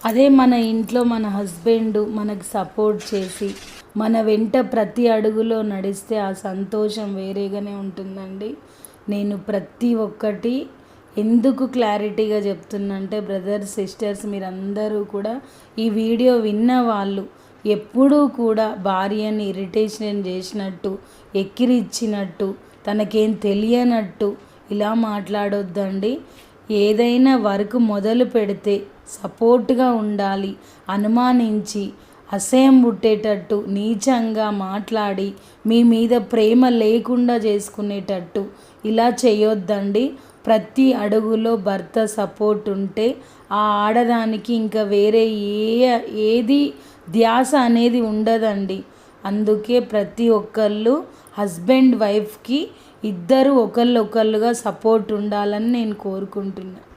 అదే మన ఇంట్లో మన హస్బెండ్ మనకు సపోర్ట్ చేసి మన వెంట ప్రతి అడుగులో నడిస్తే ఆ సంతోషం వేరేగానే ఉంటుందండి. నేను ప్రతి ఒక్కటి ఎందుకు క్లారిటీగా చెప్తున్నంటే బ్రదర్స్ సిస్టర్స్ మీరందరూ కూడా ఈ వీడియో విన్న వాళ్ళు ఎప్పుడూ కూడా భార్యని ఇరిటేషన్ చేసినట్టు, ఎక్కిరిచ్చినట్టు, తనకేం తెలియనట్టు ఇలా మాట్లాడొద్దండి. ఏదైనా వర్క్ మొదలు పెడితే సపోర్ట్గా ఉండాలి. అనుమానించి అసహ్యం పుట్టేటట్టు నీచంగా మాట్లాడి మీ మీద ప్రేమ లేకుండా చేసుకునేటట్టు ఇలా చేయొద్దండి. ప్రతి అడుగులో భర్త సపోర్ట్ ఉంటే ఆ ఆడదానికి ఇంకా వేరే ఏది ధ్యాస అనేది ఉండదండి. అందుకే ప్రతి ఒక్కళ్ళు హస్బెండ్ వైఫ్కి ఇద్దరు ఒకళ్ళొకళ్ళుగా సపోర్ట్ ఉండాలని నేను కోరుకుంటున్నాను.